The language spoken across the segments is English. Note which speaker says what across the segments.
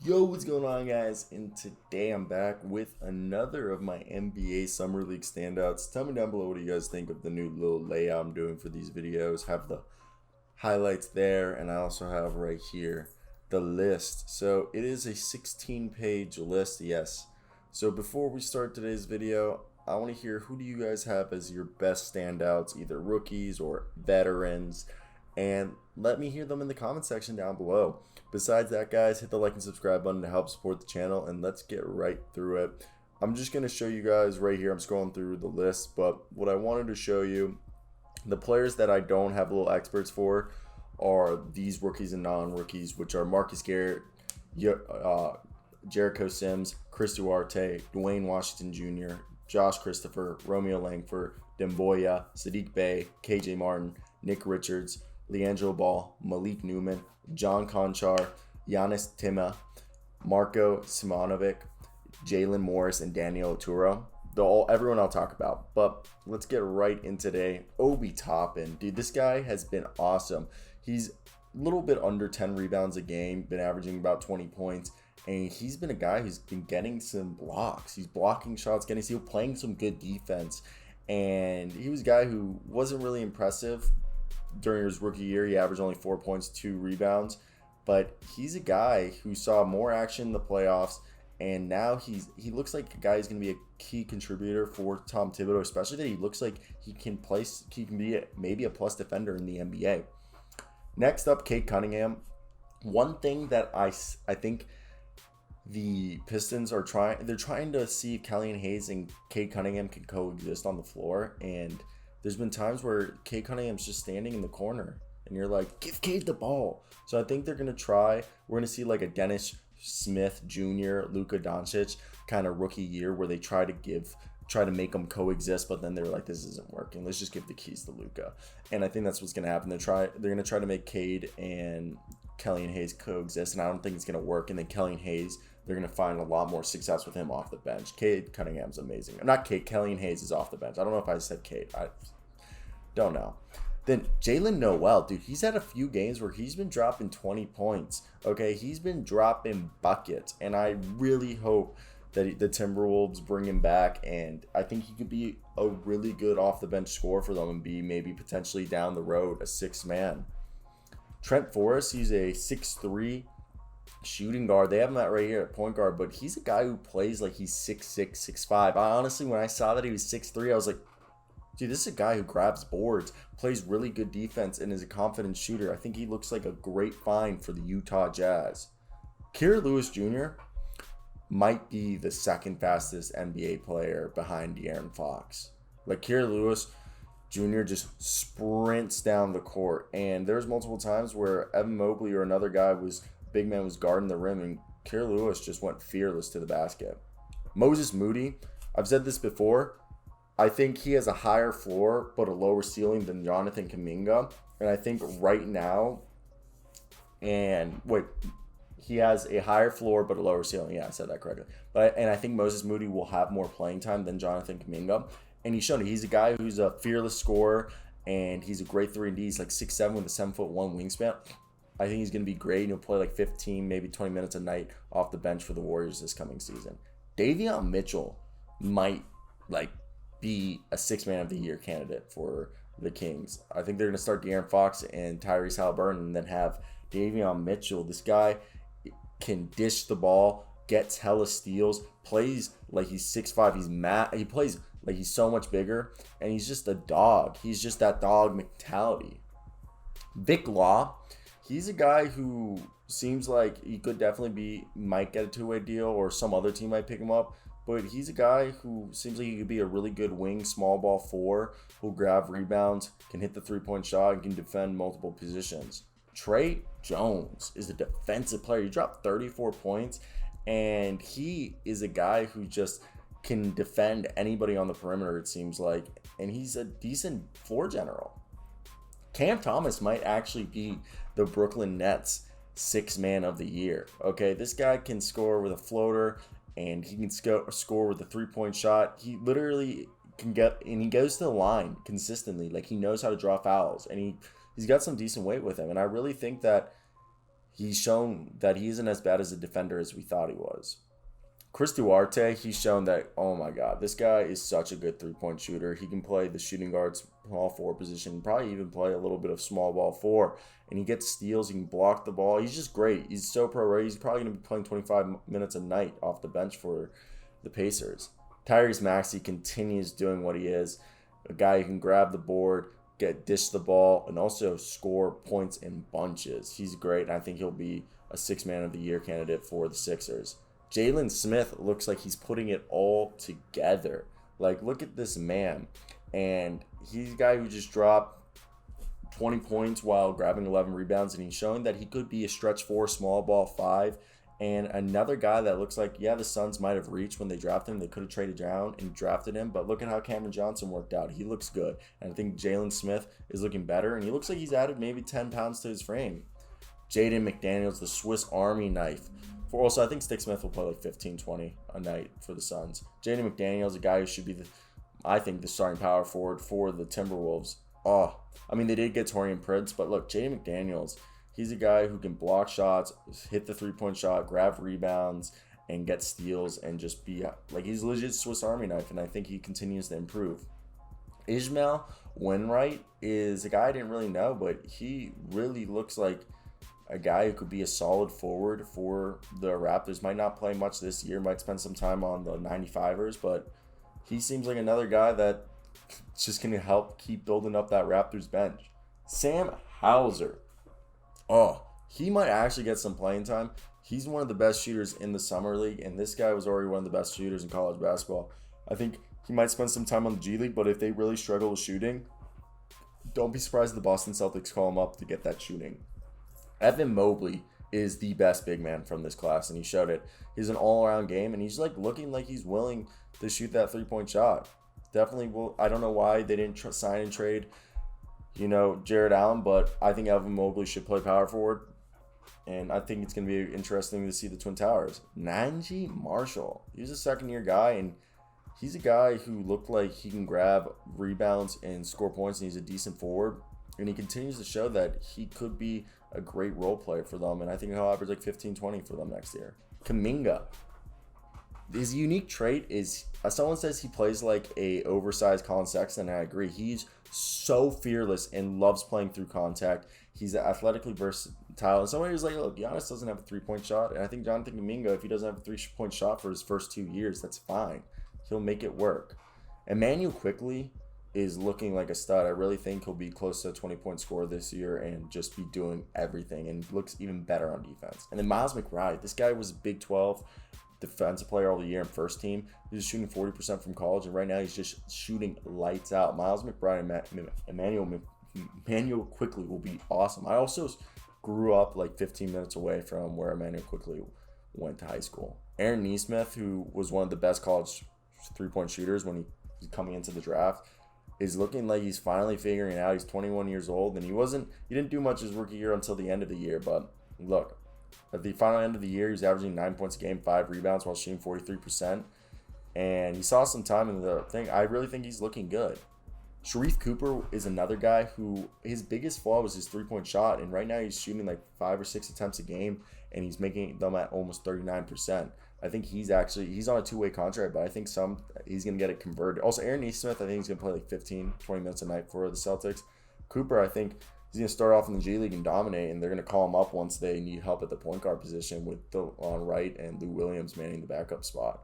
Speaker 1: Yo, what's going on, guys? And today I'm back with another of my NBA Summer League standouts. Tell me down below what do you guys think of the new little layout I'm doing for these videos. Have the highlights there, and I also have right here the list. So it is a 16-page list, yes. So before we start today's video, I want to hear who do you guys have as your best standouts, either rookies or veterans, and let me hear them in the comment section down below. Besides that, guys, hit the like and subscribe button to help support the channel, and let's get right through it. I'm just going to show you guys right here. I'm scrolling through the list, but what I wanted to show you, the players that I don't have little experts for are these rookies and non-rookies, which are Marcus Garrett, Jericho Sims, Chris Duarte, Dwayne Washington Jr., Josh Christopher, Romeo Langford, Demboya, Sadiq Bey, KJ Martin, Nick Richards, Leandro Ball, Malik Newman, John Conchar, Giannis Tima, Marko Simonovic, Jalen Morris, and Daniel Oturo. Everyone I'll talk about. But let's get right in today. Obi Toppin. Dude, this guy has been awesome. He's a little bit under 10 rebounds a game, been averaging about 20 points. And he's been a guy who's been getting some blocks. He's blocking shots, getting steals, playing some good defense. And he was a guy who wasn't really impressive during his rookie year. He averaged only 4 points, 2 rebounds. But he's a guy who saw more action in the playoffs. And now he looks like a guy who's going to be a key contributor for Tom Thibodeau, especially that he looks like he can be maybe a plus defender in the NBA. Next up, Cade Cunningham. One thing that I think the Pistons are trying to see if Killian Hayes and Cade Cunningham can coexist on the floor, and there's been times where Cade Cunningham's just standing in the corner and you're like, give Cade the ball. So I think they're going to try. We're going to see like a Dennis Smith Jr., Luka Doncic kind of rookie year where they try to make them coexist, but then they're like, this isn't working. Let's just give the keys to Luka. And I think that's what's going to happen. They're going to try to make Cade and Killian Hayes coexist, and I don't think it's going to work. And then Killian Hayes, they're going to find a lot more success with him off the bench. Cade Cunningham's amazing. Not Cade. Killian Hayes is off the bench. I don't know if I said Cade. I don't know. Then Jalen Noel, dude, he's had a few games where he's been dropping 20 points. Okay, he's been dropping buckets, and I really hope that the Timberwolves bring him back, and I think he could be a really good off-the-bench scorer for them and be maybe potentially down the road a sixth man. Trent Forrest, he's a 6'3", shooting guard. They have him at right here at point guard, but he's a guy who plays like he's 6'6", 6'5". I honestly, when I saw that he was 6'3", I was like, dude, this is a guy who grabs boards, plays really good defense, and is a confident shooter. I think he looks like a great find for the Utah Jazz. Kira Lewis Jr. might be the second fastest NBA player behind De'Aaron Fox. Like, Kira Lewis Jr. just sprints down the court, and there's multiple times where Evan Mobley or another guy big man was guarding the rim, and Kira Lewis just went fearless to the basket. Moses Moody, I've said this before, I think he has a higher floor but a lower ceiling than Jonathan Kuminga, and I think right now, he has a higher floor but a lower ceiling. Yeah, I said that correctly. And I think Moses Moody will have more playing time than Jonathan Kuminga, and he's shown it. He's a guy who's a fearless scorer, and he's a great 3-and-D. He's like 6'7" with a 7'1" wingspan. I think he's going to be great, and he'll play like 15, maybe 20 minutes a night off the bench for the Warriors this coming season. Davion Mitchell might be a six-man of the year candidate for the Kings. I think they're going to start De'Aaron Fox and Tyrese Haliburton and then have Davion Mitchell. This guy can dish the ball, gets hella steals, plays like he's 6'5". He plays like he's so much bigger, and he's just a dog. He's just that dog mentality. Vic Law, he's a guy who seems like he could definitely might get a two-way deal, or some other team might pick him up. But he's a guy who seems like he could be a really good wing, small ball 4, who'll grab rebounds, can hit the three-point shot, and can defend multiple positions. Trey Jones is a defensive player. He dropped 34 points, and he is a guy who just can defend anybody on the perimeter, it seems like, and he's a decent floor general. Cam Thomas might actually be the Brooklyn Nets sixth man of the year. Okay, this guy can score with a floater, and he can score with a three-point shot. He literally can he goes to the line consistently. Like, he knows how to draw fouls, and he's got some decent weight with him. And I really think that He's shown that he isn't as bad as a defender as we thought he was. Chris Duarte, he's shown that, oh my God, this guy is such a good three-point shooter. He can play the shooting guard, small forward position, probably even play a little bit of small ball four. And he gets steals, he can block the ball. He's just great. He's so pro-ready. He's probably going to be playing 25 minutes a night off the bench for the Pacers. Tyrese Maxey continues doing what he is. A guy who can grab the board, dish the ball, and also score points in bunches. He's great, and I think he'll be a six-man of the year candidate for the Sixers. Jalen Smith looks like he's putting it all together. Like, look at this man. And he's a guy who just dropped 20 points while grabbing 11 rebounds, and he's showing that he could be a stretch four, small ball five. And another guy that looks like, yeah, the Suns might have reached when they drafted him. They could have traded down and drafted him, but look at how Cameron Johnson worked out. He looks good. And I think Jalen Smith is looking better, and he looks like he's added maybe 10 pounds to his frame. Jaden McDaniels, the Swiss Army knife. Also, I think Stick Smith will play like 15, 20 a night for the Suns. Jaden McDaniels, a guy who should be, the starting power forward for the Timberwolves. They did get Torian Prince, but look, Jaden McDaniels, he's a guy who can block shots, hit the three-point shot, grab rebounds, and get steals, and just be like, he's a legit Swiss Army knife, and I think he continues to improve. Ishmael Wainwright is a guy I didn't really know, but he really looks like a guy who could be a solid forward for the Raptors. Might not play much this year, might spend some time on the 95ers, but he seems like another guy that's just going to help keep building up that Raptors bench. Sam Hauser. He might actually get some playing time. He's one of the best shooters in the Summer League, and this guy was already one of the best shooters in college basketball. I think he might spend some time on the G League, but if they really struggle with shooting, don't be surprised if the Boston Celtics call him up to get that shooting. Evan Mobley is the best big man from this class, and he showed it. He's an all-around game, and he's looking like he's willing to shoot that three-point shot. Definitely will. I don't know why they didn't sign and trade, Jared Allen, but I think Evan Mobley should play power forward, and I think it's going to be interesting to see the Twin Towers. Naji Marshall, he's a second-year guy, and he's a guy who looked like he can grab rebounds and score points, and he's a decent forward. And he continues to show that he could be a great role player for them. And I think he'll average like 15-20 for them next year. Kuminga. His unique trait is, someone says he plays like a oversized Colin Sexton, and I agree. He's so fearless and loves playing through contact. He's athletically versatile. And somebody was like, look, Giannis doesn't have a three-point shot. And I think Jonathan Kuminga, if he doesn't have a three-point shot for his first 2 years, that's fine. He'll make it work. Immanuel Quickley is looking like a stud. I really think he'll be close to a 20-point scorer this year and just be doing everything, and looks even better on defense. And then Miles McBride, this guy was Big 12 defensive player of the year and first team. He was shooting 40% from college, and right now he's just shooting lights out. Miles McBride and Immanuel Quickley will be awesome. I also grew up like 15 minutes away from where Immanuel Quickley went to high school. Aaron Nesmith, who was one of the best college three-point shooters when he was coming into the draft, is looking like he's finally figuring it out. He's 21 years old, and he didn't do much his rookie year until the end of the year. But look, at the final end of the year, he was averaging 9 points a game, 5 rebounds while shooting 43%. And he saw some time in the thing. I really think he's looking good. Sharif Cooper is another guy who his biggest flaw was his three-point shot, and right now he's shooting like 5 or 6 attempts a game, and he's making them at almost 39%. I think he's on a two-way contract, but I think he's going to get it converted. Also, Aaron Nesmith, I think he's going to play like 15, 20 minutes a night for the Celtics. Cooper, I think he's going to start off in the G League and dominate, and they're going to call him up once they need help at the point guard position with DeLon Wright and Lou Williams manning the backup spot.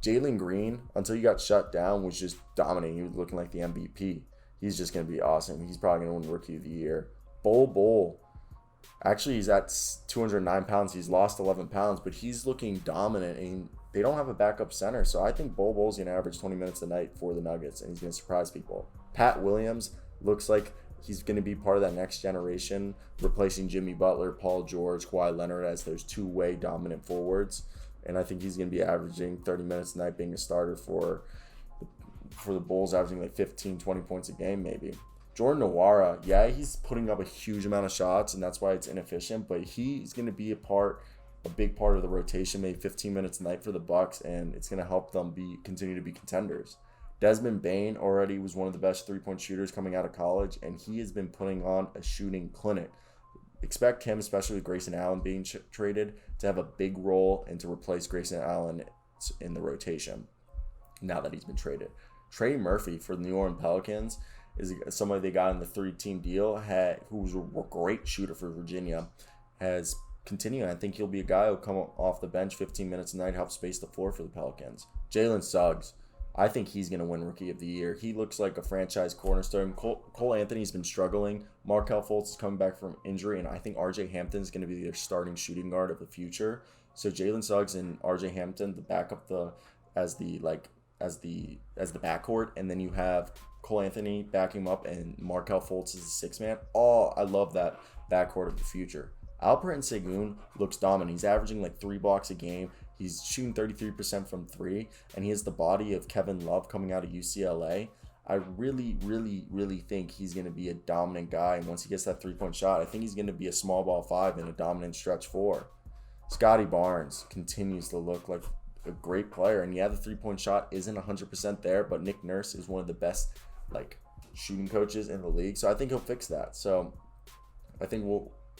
Speaker 1: Jalen Green, until he got shut down, was just dominating. He was looking like the MVP. He's just going to be awesome. He's probably going to win Rookie of the Year. Bol. Actually, he's at 209 pounds. He's lost 11 pounds, but he's looking dominant, and they don't have a backup center. So I think Bol's going to average 20 minutes a night for the Nuggets, and he's going to surprise people. Pat Williams looks like he's going to be part of that next generation, replacing Jimmy Butler, Paul George, Kawhi Leonard as those two-way dominant forwards. And I think he's going to be averaging 30 minutes a night, being a starter for the Bulls, averaging like 15, 20 points a game maybe. Jordan Nwora, yeah, he's putting up a huge amount of shots, and that's why it's inefficient, but he's going to be a big part of the rotation, maybe 15 minutes a night for the Bucks, and it's going to help them continue to be contenders. Desmond Bane already was one of the best three-point shooters coming out of college, and he has been putting on a shooting clinic. expect him, especially with Grayson Allen being traded, to have a big role and to replace Grayson Allen in the rotation now that he's been traded. Trey Murphy for the New Orleans Pelicans is somebody they got in the 3-team deal, who was a great shooter for Virginia, has continued. I think he'll be a guy who'll come off the bench 15 minutes a night, help space the floor for the Pelicans. Jalen Suggs, I think he's going to win Rookie of the Year. He looks like a franchise cornerstone. Cole Anthony's been struggling. Markelle Fultz is coming back from injury, and I think R.J. Hampton is going to be their starting shooting guard of the future. So Jalen Suggs and R.J. Hampton, the backup, as the backcourt, and then you have Cole Anthony backing him up, and Markelle Fultz is the sixth man. Oh, I love that backcourt of the future. Alperen Sengun looks dominant. He's averaging like 3 blocks a game. He's shooting 33% from 3, and he has the body of Kevin Love coming out of UCLA. I really, really, really think he's going to be a dominant guy, and once he gets that 3-point shot, I think he's going to be a small ball 5 and a dominant stretch 4. Scotty Barnes continues to look like a great player, and yeah, the 3-point shot isn't 100% there, but Nick Nurse is one of the best shooting coaches in the league, so I think he'll fix that. So I think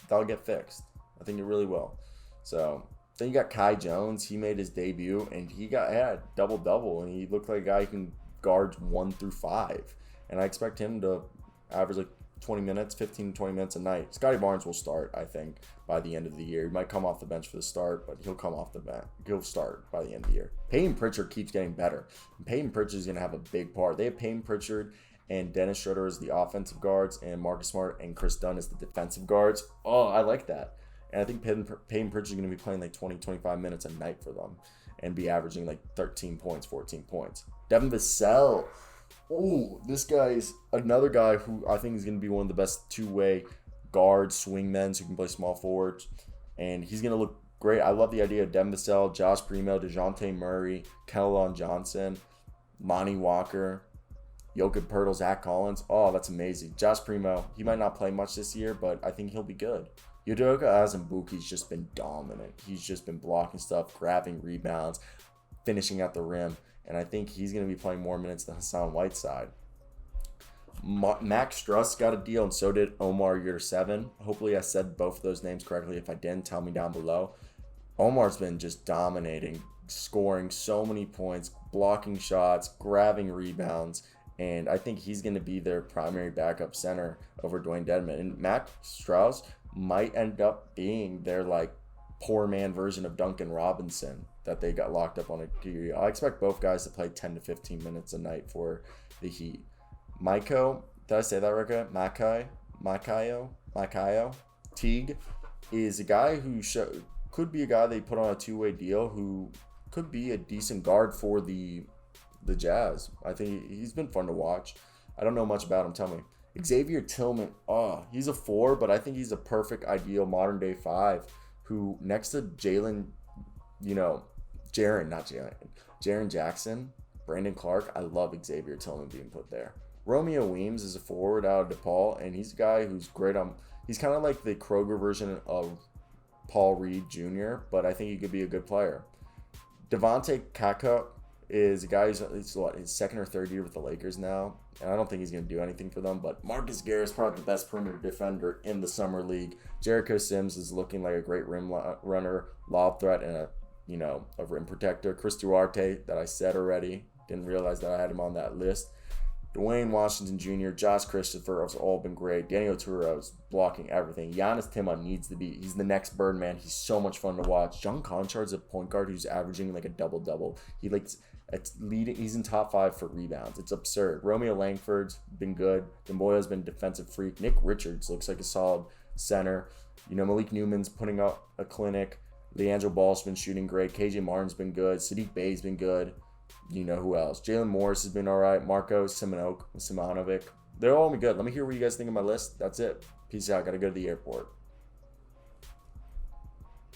Speaker 1: that'll get fixed. I think it really will. So then you got Kai Jones. He made his debut, and he had double-double, and he looked like a guy who can guard 1 through 5. And I expect him to average like 15 to 20 minutes a night. Scotty Barnes will start, I think, by the end of the year. He might come off the bench for the start, but he'll come off the bench. He'll start by the end of the year. Payton Pritchard keeps getting better. And Payton Pritchard is going to have a big part. They have Payton Pritchard and Dennis Schroeder as the offensive guards, and Marcus Smart and Chris Dunn as the defensive guards. Oh, I like that. And I think Payton Pritchard is going to be playing like 20, 25 minutes a night for them and be averaging like 13 points, 14 points. Devin Vassell. Oh, this guy is another guy who I think is going to be one of the best two-way guards, swingmen who can play small forwards. And he's going to look great. I love the idea of Devin Vassell, Josh Primo, DeJounte Murray, Kellon Johnson, Lonnie Walker, Jokic Pirtle, Zach Collins. Oh, that's amazing. Josh Primo, he might not play much this year, but I think he'll be good. Udoka Azubuike's just been dominant. He's just been blocking stuff, grabbing rebounds, finishing at the rim. And I think he's going to be playing more minutes than Hassan Whiteside. Max Struss got a deal, and so did Omar Yurtseven. Hopefully I said both of those names correctly. If I didn't, tell me down below. Omar's been just dominating, scoring so many points, blocking shots, grabbing rebounds. And I think he's going to be their primary backup center over Dwayne Dedmon. And Max Strauss might end up being their poor man version of Duncan Robinson that they got locked up on a deal. I expect both guys to play 10 to 15 minutes a night for the Heat. Maiko, did I say that right? Makayo Teague is a guy who could be a guy they put on a two-way deal who could be a decent guard for the Jazz. I think he's been fun to watch. I don't know much about him. Tell me. Xavier Tillman, he's a 4, but I think he's a perfect, ideal modern-day 5 who, next to Jalen, Jaren Jackson, Brandon Clark, I love Xavier Tillman being put there. Romeo Weems is a forward out of DePaul, and he's a guy who's great he's kind of like the Kroger version of Paul Reed Jr., but I think he could be a good player. Devontae Kaka is a guy who's his second or third year with the Lakers now, and I don't think he's going to do anything for them, but Marcus Garrett is probably the best perimeter defender in the summer league. Jericho Sims is looking like a great rim runner, lob threat, and a rim protector. Chris Duarte, that I said already, didn't realize that I had him on that list. Dwayne Washington Jr., Josh Christopher have all been great. Daniel Turo's blocking everything. Giannis Timon he's the next Birdman. He's so much fun to watch. John Conchard's a point guard who's averaging like a double-double. It's leading. He's in top 5 for rebounds. It's absurd. Romeo Langford's been good. Demboya's been a defensive freak. Nick Richards looks like a solid center. Malik Newman's putting up a clinic. Leandro Ball's been shooting great. KJ Martin's been good. Sadiq Bey's been good. Who else? Jalen Morris has been all right. Marko Simonovic. They're all been good. Let me hear what you guys think of my list. That's it. Peace out. Got to go to the airport.